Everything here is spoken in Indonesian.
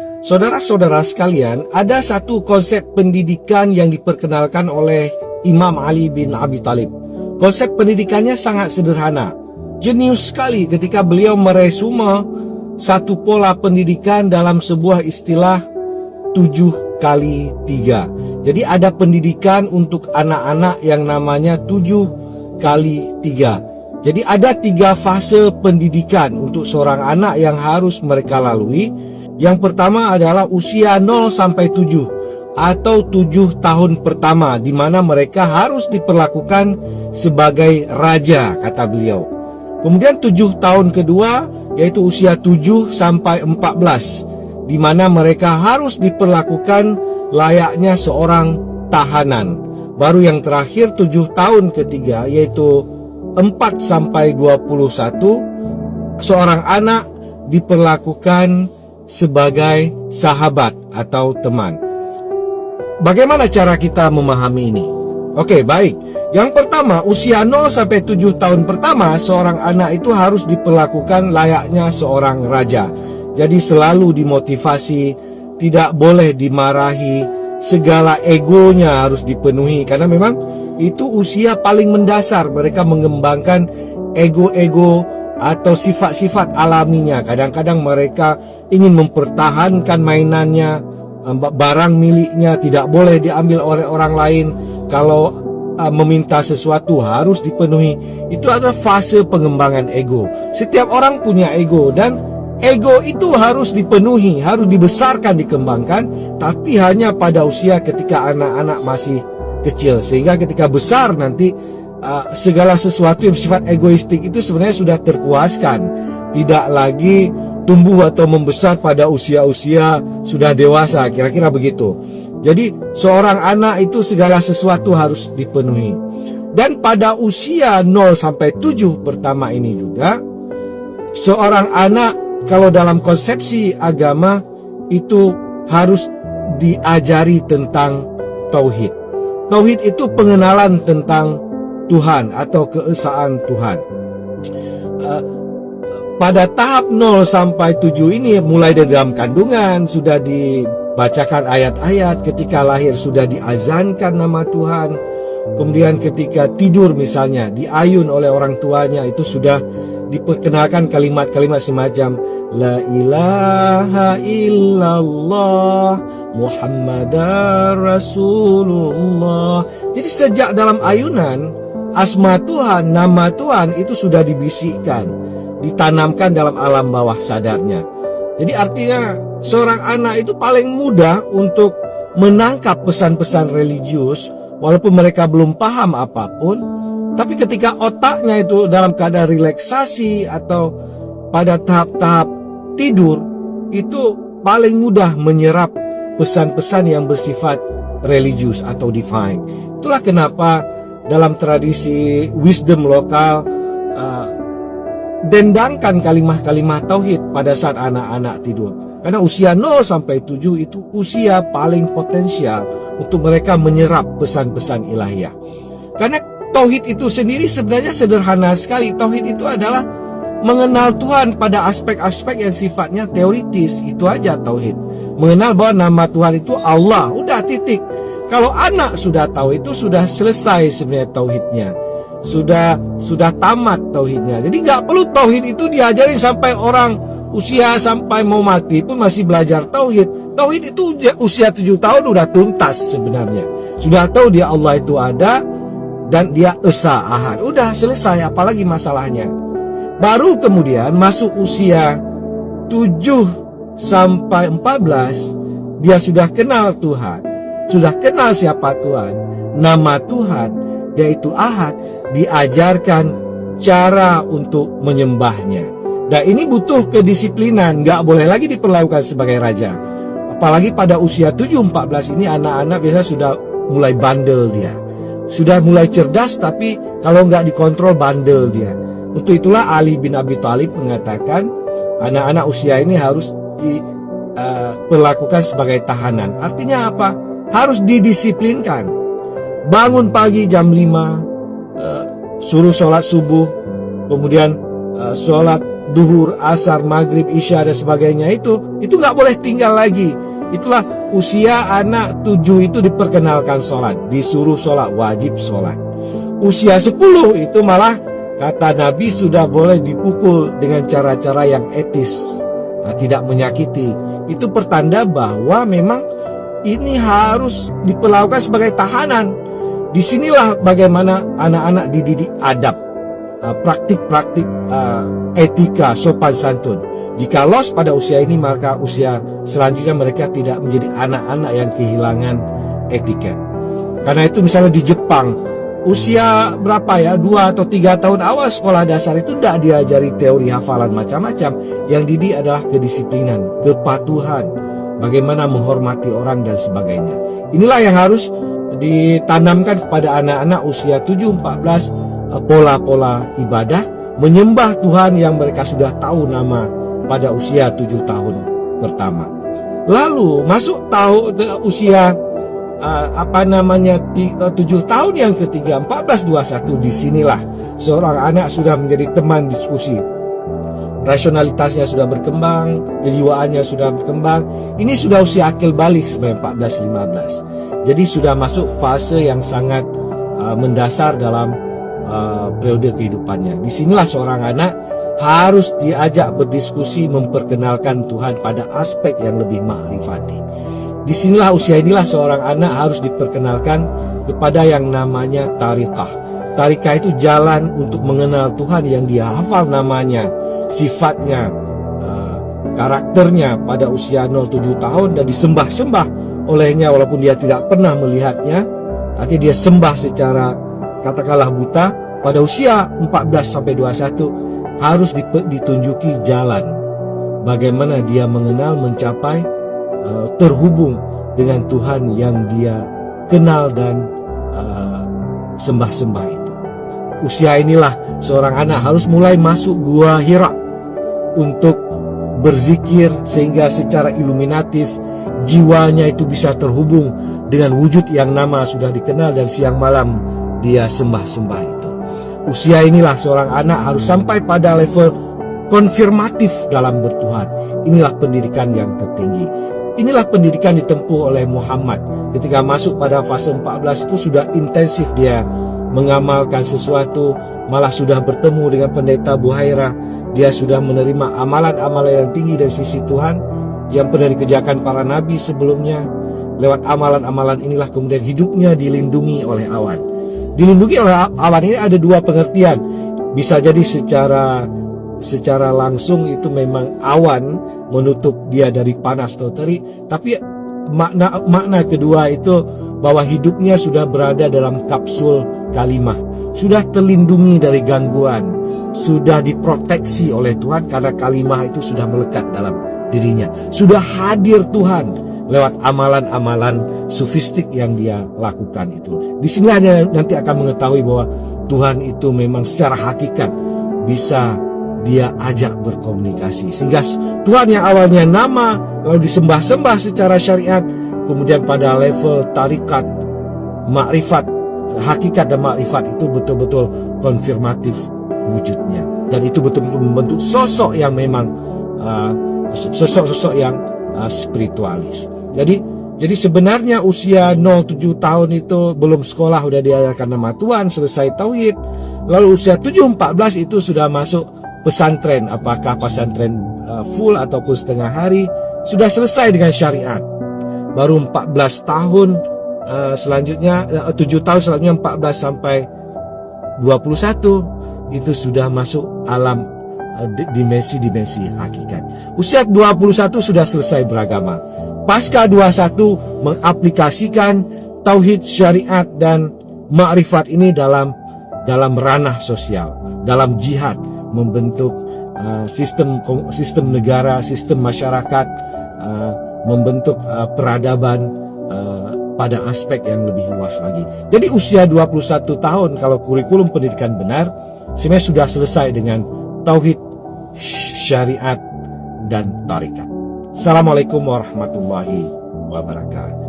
Saudara-saudara sekalian, ada satu konsep pendidikan yang diperkenalkan oleh Imam Ali bin Abi Thalib. Konsep pendidikannya sangat sederhana. Jenius sekali ketika beliau meresume satu pola pendidikan dalam sebuah istilah 7x3. Jadi ada pendidikan untuk anak-anak yang namanya 7x3. Jadi ada 3 fase pendidikan untuk seorang anak yang harus mereka lalui. Yang pertama adalah usia 0 sampai 7 atau 7 tahun pertama, di mana mereka harus diperlakukan sebagai raja, kata beliau. Kemudian 7 tahun kedua yaitu usia 7 sampai 14, di mana mereka harus diperlakukan layaknya seorang tahanan. Baru yang terakhir 7 tahun ketiga yaitu 4 sampai 21, seorang anak diperlakukan sebagai sahabat atau teman. Bagaimana cara kita memahami ini? Oke, baik. Yang pertama, usia 0 sampai 7 tahun pertama, seorang anak itu harus diperlakukan layaknya seorang raja. Jadi selalu dimotivasi, tidak boleh dimarahi, segala egonya harus dipenuhi, karena memang itu usia paling mendasar. Mereka mengembangkan ego-ego atau sifat-sifat alaminya. Kadang-kadang mereka ingin mempertahankan mainannya, barang miliknya tidak boleh diambil oleh orang lain. Kalau meminta sesuatu harus dipenuhi. Itu adalah fase pengembangan ego. Setiap orang punya ego, dan ego itu harus dipenuhi, harus dibesarkan, dikembangkan, tapi hanya pada usia ketika anak-anak masih kecil. Sehingga ketika besar nanti segala sesuatu yang bersifat egoistik itu sebenarnya sudah terpuaskan, tidak lagi tumbuh atau membesar pada usia-usia sudah dewasa, kira-kira begitu. Jadi seorang anak itu segala sesuatu harus dipenuhi. Dan pada usia 0 sampai 7 pertama ini juga, seorang anak kalau dalam konsepsi agama itu harus diajari tentang tauhid. Tauhid itu pengenalan tentang Tuhan atau keesaan Tuhan. Pada tahap 0 sampai 7 ini, mulai dari dalam kandungan sudah dibacakan ayat-ayat, ketika lahir sudah diazankan nama Tuhan, kemudian ketika tidur misalnya diayun oleh orang tuanya, itu sudah diperkenalkan kalimat-kalimat semacam La ilaha illallah Muhammadar Rasulullah. Jadi sejak dalam ayunan, asma Tuhan, nama Tuhan itu sudah dibisikkan, ditanamkan dalam alam bawah sadarnya. Jadi artinya seorang anak itu paling mudah untuk menangkap pesan-pesan religius, walaupun mereka belum paham apapun. Tapi ketika otaknya itu dalam keadaan relaksasi atau pada tahap-tahap tidur, itu paling mudah menyerap pesan-pesan yang bersifat religius atau divine. Itulah kenapa dalam tradisi wisdom lokal dendangkan kalimah-kalimah tauhid pada saat anak-anak tidur. Karena usia 0 sampai 7 itu usia paling potensial untuk mereka menyerap pesan-pesan ilahiyah. Karena tauhid itu sendiri sebenarnya sederhana sekali. Tauhid itu adalah mengenal Tuhan pada aspek-aspek yang sifatnya teoritis. Itu aja tauhid. Mengenal bahwa nama Tuhan itu Allah. Udah, titik. Kalau anak sudah tahu itu, sudah selesai sebenarnya tauhidnya. Sudah tamat tauhidnya. Jadi nggak perlu tauhid itu diajarin sampai orang usia sampai mau mati pun masih belajar tauhid. Tauhid itu usia 7 tahun udah tuntas sebenarnya. Sudah tahu dia Allah itu ada dan dia Esa Ahad. Udah selesai, apalagi masalahnya. Baru kemudian masuk usia 7 sampai 14, dia sudah kenal Tuhan, sudah kenal siapa Tuhan, nama Tuhan, yaitu Ahad, diajarkan cara untuk menyembahnya. Dan ini butuh kedisiplinan, nggak boleh lagi diperlakukan sebagai raja. Apalagi pada usia 7-14 ini anak-anak biasa sudah mulai bandel dia. Sudah mulai cerdas, tapi kalau nggak dikontrol bandel dia. Untuk itulah Ali bin Abi Thalib mengatakan anak-anak usia ini harus diperlakukan sebagai tahanan. Artinya apa? Harus didisiplinkan. Bangun pagi jam 5, suruh sholat subuh, kemudian sholat duhur, asar, maghrib, isya dan sebagainya itu nggak boleh tinggal lagi. Itulah usia anak 7 itu diperkenalkan sholat, disuruh sholat, wajib sholat. Usia 10 itu malah kata Nabi sudah boleh dipukul dengan cara-cara yang etis, tidak menyakiti. Itu pertanda bahwa memang ini harus diperlakukan sebagai tahanan. Disinilah bagaimana anak-anak dididik adab, praktik-praktik etika, sopan santun. Jika los pada usia ini, maka usia selanjutnya mereka tidak menjadi anak-anak yang kehilangan etiket. Karena itu misalnya di Jepang, usia berapa ya, 2 atau 3 tahun awal sekolah dasar itu tidak diajari teori hafalan macam-macam. Yang didik adalah kedisiplinan, kepatuhan, bagaimana menghormati orang dan sebagainya. Inilah yang harus ditanamkan kepada anak-anak usia 7-14, pola-pola ibadah, menyembah Tuhan yang mereka sudah tahu nama pada usia 7 tahun pertama. Lalu masuk usia 7 tahun yang ketiga, 14-21, disinilah seorang anak sudah menjadi teman diskusi. Rasionalitasnya sudah berkembang, kejiwaannya sudah berkembang. Ini sudah usia akil balik sebenarnya 14-15. Jadi sudah masuk fase yang sangat mendasar dalam periode kehidupannya. Disinilah seorang anak harus diajak berdiskusi, memperkenalkan Tuhan pada aspek yang lebih ma'rifati. Disinilah usia inilah seorang anak harus diperkenalkan kepada yang namanya tarikah. Tarikah itu jalan untuk mengenal Tuhan yang dia hafal namanya, sifatnya, karakternya pada usia 0-7 tahun dan disembah-sembah olehnya walaupun dia tidak pernah melihatnya. Artinya dia sembah secara katakanlah buta. Pada usia 14-21 harus ditunjuki jalan bagaimana dia mengenal, mencapai, terhubung dengan Tuhan yang dia kenal dan sembah-sembah itu. Usia inilah seorang anak harus mulai masuk gua Hira untuk berzikir sehingga secara iluminatif jiwanya itu bisa terhubung dengan wujud yang nama sudah dikenal dan siang malam dia sembah-sembah itu. Usia inilah seorang anak harus sampai pada level konfirmatif dalam bertuhan. Inilah pendidikan yang tertinggi. Inilah pendidikan ditempuh oleh Muhammad. Ketika masuk pada fase 14 itu sudah intensif dia mengamalkan sesuatu, malah sudah bertemu dengan pendeta Buhairah. Dia sudah menerima amalan-amalan yang tinggi dari sisi Tuhan yang pernah dikerjakan para nabi sebelumnya. Lewat amalan-amalan inilah kemudian hidupnya dilindungi oleh awan. Dilindungi oleh awan ini ada dua pengertian. Bisa jadi secara langsung itu memang awan menutup dia dari panas atau terik, tapi makna kedua itu bahwa hidupnya sudah berada dalam kapsul kalimah, sudah terlindungi dari gangguan, sudah diproteksi oleh Tuhan karena kalimah itu sudah melekat dalam dirinya, sudah hadir Tuhan lewat amalan-amalan sufistik yang dia lakukan itu. Di sini nanti akan mengetahui bahwa Tuhan itu memang secara hakikat bisa dia ajak berkomunikasi, sehingga Tuhan yang awalnya nama lalu disembah-sembah secara syariat, kemudian pada level tarikat, makrifat, hakikat dan makrifat itu betul-betul konfirmatif wujudnya, dan itu betul-betul membentuk sosok yang memang sosok-sosok yang spiritualis. Jadi sebenarnya usia 0-7 tahun itu belum sekolah udah diajarkan nama Tuhan, selesai tauhid. Lalu usia 7-14 itu sudah masuk pesantren, apakah pesantren full ataupun setengah hari, sudah selesai dengan syariat. Baru 14 tahun selanjutnya, 7 tahun selanjutnya 14 sampai 21 itu sudah masuk alam dimensi-dimensi hakikat. Usia 21 sudah selesai beragama. Pasca 21 mengaplikasikan tauhid, syariat dan makrifat ini dalam ranah sosial, dalam jihad, membentuk sistem negara, sistem masyarakat, membentuk peradaban pada aspek yang lebih luas lagi. Jadi usia 21 tahun kalau kurikulum pendidikan benar, sebenarnya sudah selesai dengan tauhid, syariat dan tarikat. Assalamualaikum warahmatullahi wabarakatuh.